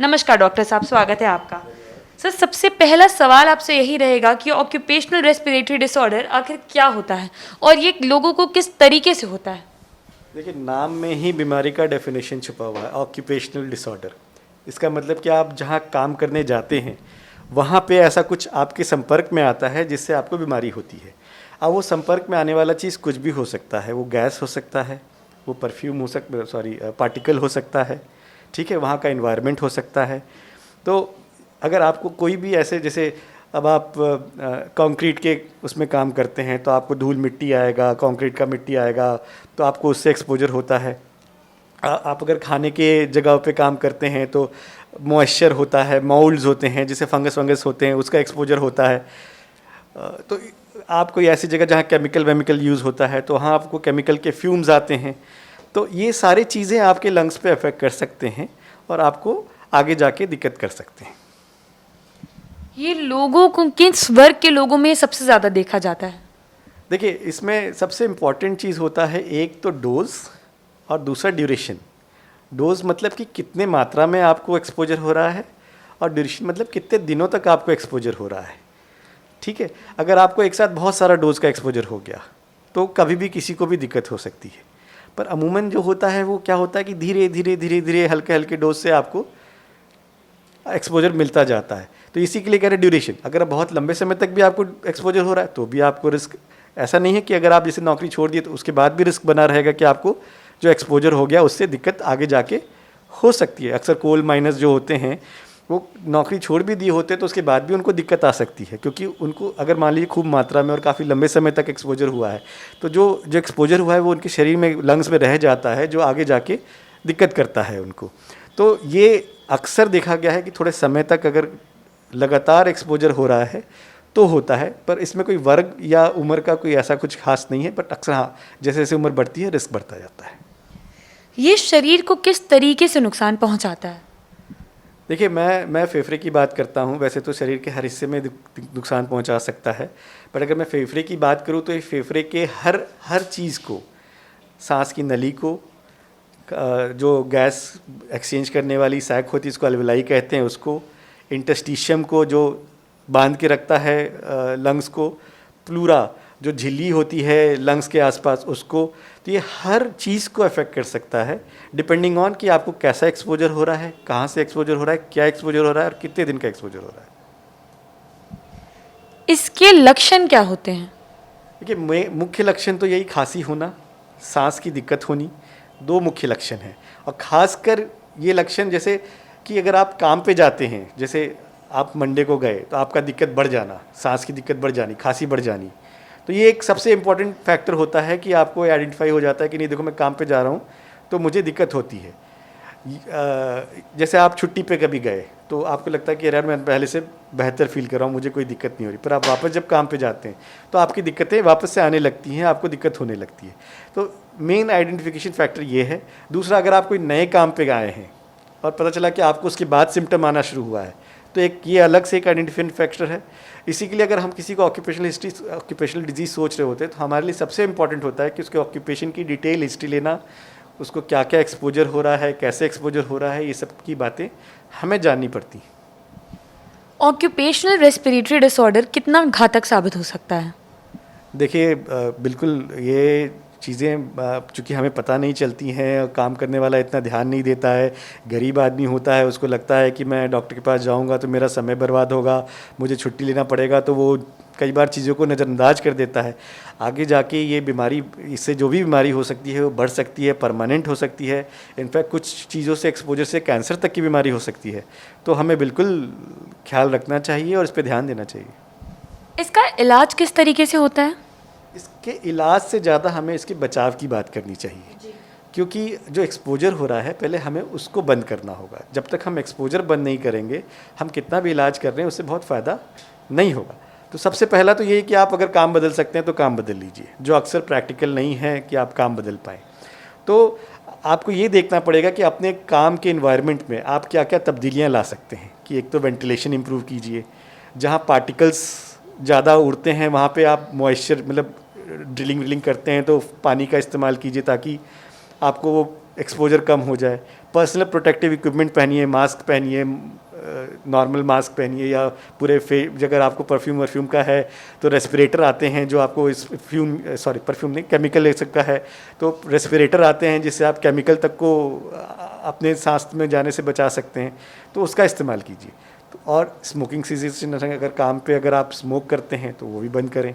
नमस्कार डॉक्टर साहब, स्वागत है आपका। सर, सबसे पहला सवाल आपसे यही रहेगा कि ऑक्यूपेशनल रेस्पिरेटरी डिसऑर्डर आखिर क्या होता है और ये लोगों को किस तरीके से होता है? देखिए, नाम में ही बीमारी का डेफिनेशन छुपा हुआ है, ऑक्यूपेशनल डिसऑर्डर। इसका मतलब कि आप जहाँ काम करने जाते हैं वहाँ पे ऐसा कुछ आपके संपर्क में आता है जिससे आपको बीमारी होती है। अब वो संपर्क में आने वाला चीज़ कुछ भी हो सकता है, वो गैस हो सकता है, वो परफ्यूम हो सकता, पार्टिकल हो सकता है, ठीक है, वहाँ का इन्वायरमेंट हो सकता है। तो अगर आपको कोई भी ऐसे, जैसे अब आप कंक्रीट के उसमें काम करते हैं तो आपको धूल मिट्टी आएगा, कंक्रीट का मिट्टी आएगा, तो आपको उससे एक्सपोजर होता है। आप अगर खाने के जगह पे काम करते हैं तो मॉइस्चर होता है, मोल्ड्स होते हैं, जिसे फंगस होते हैं, उसका एक्सपोजर होता है। तो आप कोई ऐसी जगह जहाँ केमिकल यूज़ होता है तो वहाँ आपको केमिकल के फ्यूम्स आते हैं। तो ये सारी चीज़ें आपके लंग्स पे अफेक्ट कर सकते हैं और आपको आगे जाके दिक्कत कर सकते हैं। ये लोगों को किस वर्ग के लोगों में सबसे ज़्यादा देखा जाता है? देखिए, इसमें सबसे इम्पॉर्टेंट चीज़ होता है, एक तो डोज और दूसरा ड्यूरेशन। डोज मतलब कि कितने मात्रा में आपको एक्सपोजर हो रहा है, और ड्यूरेशन मतलब कितने दिनों तक आपको एक्सपोजर हो रहा है। ठीक है, अगर आपको एक साथ बहुत सारा डोज का एक्सपोजर हो गया तो कभी भी किसी को भी दिक्कत हो सकती है। पर अमूमन जो होता है वो क्या होता है कि धीरे धीरे हल्के हल्के डोज से आपको एक्सपोजर मिलता जाता है। तो इसी के लिए कह रहे ड्यूरेशन। अगर बहुत लंबे समय तक भी आपको एक्सपोजर हो रहा है तो भी आपको रिस्क, ऐसा नहीं है कि अगर आप जैसे नौकरी छोड़ दिए तो उसके बाद भी रिस्क बना रहेगा कि आपको जो एक्सपोजर हो गया उससे दिक्कत आगे जाके हो सकती है। अक्सर कोल माइनर्स जो होते हैं वो नौकरी छोड़ भी दिए होते हैं तो उसके बाद भी उनको दिक्कत आ सकती है, क्योंकि उनको अगर मान लीजिए खूब मात्रा में और काफ़ी लंबे समय तक एक्सपोजर हुआ है तो जो एक्सपोजर हुआ है वो उनके शरीर में, लंग्स में रह जाता है, जो आगे जाके दिक्कत करता है उनको। तो ये अक्सर देखा गया है कि थोड़े समय तक अगर लगातार एक्सपोजर हो रहा है तो होता है। पर इसमें कोई वर्ग या उम्र का कोई ऐसा कुछ खास नहीं है, बट अक्सर हाँ, जैसे जैसे उम्र बढ़ती है रिस्क बढ़ता जाता है। ये शरीर को किस तरीके से नुकसान पहुंचाता है? देखिए, मैं फेफड़े की बात करता हूँ। वैसे तो शरीर के हर हिस्से में नुकसान पहुँचा सकता है, पर अगर मैं फेफड़े की बात करूँ तो ये फेफड़े के हर चीज़ को, सांस की नली को, जो गैस एक्सचेंज करने वाली सैक होती है इसको अलवेलाई कहते हैं उसको, इंटस्टिशियम को जो बांध के रखता है लंग्स को, प्लूरा जो झिल्ली होती है लंग्स के आसपास उसको, तो ये हर चीज़ को अफेक्ट कर सकता है डिपेंडिंग ऑन कि आपको कैसा एक्सपोजर हो रहा है, कहाँ से एक्सपोजर हो रहा है, क्या एक्सपोजर हो रहा है और कितने दिन का एक्सपोजर हो रहा है। इसके लक्षण क्या होते हैं? देखिए, मुख्य लक्षण तो यही, खांसी होना, सांस की दिक्कत होनी, दो मुख्य लक्षण हैं। और ख़ासकर ये लक्षण, जैसे कि अगर आप काम पे जाते हैं, जैसे आप मंडे को गए तो आपका दिक्कत बढ़ जाना, सांस की दिक्कत बढ़ जानी, खांसी बढ़ जानी, तो ये एक सबसे इम्पॉर्टेंट फैक्टर होता है कि आपको आइडेंटिफाई हो जाता है कि नहीं देखो मैं काम पे जा रहा हूँ तो मुझे दिक्कत होती है। जैसे आप छुट्टी पे कभी गए तो आपको लगता है कि यार मैं पहले से बेहतर फील कर रहा हूँ, मुझे कोई दिक्कत नहीं हो रही, पर आप वापस जब काम पे जाते हैं तो आपकी दिक्कतें वापस से आने लगती हैं, आपको दिक्कत होने लगती है। तो मेन आइडेंटिफिकेशन फैक्टर ये है। दूसरा, अगर आप कोई नए काम पे आए हैं और पता चला कि आपको उसके बाद सिम्टम आना शुरू हुआ है तो एक ये अलग से एक आइडेंटिफाइंग फैक्टर है। इसी के लिए अगर हम किसी को ऑक्यूपेशनल डिजीज़ सोच रहे होते हैं तो हमारे लिए सबसे इंपॉर्टेंट होता है कि उसके ऑक्यूपेशन की डिटेल हिस्ट्री लेना, उसको क्या क्या एक्सपोजर हो रहा है, कैसे एक्सपोजर हो रहा है, ये सब की बातें हमें जाननी पड़ती हैं। ऑक्यूपेशनल रेस्पिरेटरी डिसऑर्डर कितना घातक साबित हो सकता है? देखिए, बिल्कुल ये चीज़ें चूँकि हमें पता नहीं चलती हैं, काम करने वाला इतना ध्यान नहीं देता है, गरीब आदमी होता है, उसको लगता है कि मैं डॉक्टर के पास जाऊंगा तो मेरा समय बर्बाद होगा, मुझे छुट्टी लेना पड़ेगा, तो वो कई बार चीज़ों को नज़रअंदाज कर देता है। आगे जाके ये बीमारी, इससे जो भी बीमारी हो सकती है वो बढ़ सकती है, परमानेंट हो सकती है। इनफैक्ट कुछ चीज़ों से एक्सपोजर से कैंसर तक की बीमारी हो सकती है। तो हमें बिल्कुल ख्याल रखना चाहिए और इस पर ध्यान देना चाहिए। इसका इलाज किस तरीके से होता है? इसके इलाज से ज़्यादा हमें इसके बचाव की बात करनी चाहिए, क्योंकि जो एक्सपोजर हो रहा है पहले हमें उसको बंद करना होगा। जब तक हम एक्सपोजर बंद नहीं करेंगे, हम कितना भी इलाज कर रहे हैं उससे बहुत फ़ायदा नहीं होगा। तो सबसे पहला तो ये है कि आप अगर काम बदल सकते हैं तो काम बदल लीजिए, जो अक्सर प्रैक्टिकल नहीं है कि आप काम बदल पाएँ। तो आपको ये देखना पड़ेगा कि अपने काम के इन्वायरमेंट में आप क्या क्या तब्दीलियाँ ला सकते हैं। कि एक तो वेंटिलेशन इम्प्रूव कीजिए, जहाँ पार्टिकल्स ज़्यादा उड़ते हैं वहाँ पे आप मॉइस्चर, मतलब ड्रिलिंग करते हैं तो पानी का इस्तेमाल कीजिए ताकि आपको वो एक्सपोजर कम हो जाए। पर्सनल प्रोटेक्टिव इक्विपमेंट पहनिए, मास्क पहनिए, नॉर्मल मास्क पहनिए, या पूरे अगर आपको परफ्यूम का है तो रेस्पिरेटर आते हैं जो आपको इस परफ्यूम नहीं, केमिकल ले सकता है, तो रेस्पिरेटर आते हैं जिससे आप केमिकल तक को अपने सांस में जाने से बचा सकते हैं, तो उसका इस्तेमाल कीजिए। तो और स्मोकिंग सीजन अगर काम पे अगर आप स्मोक करते हैं तो वो भी बंद करें।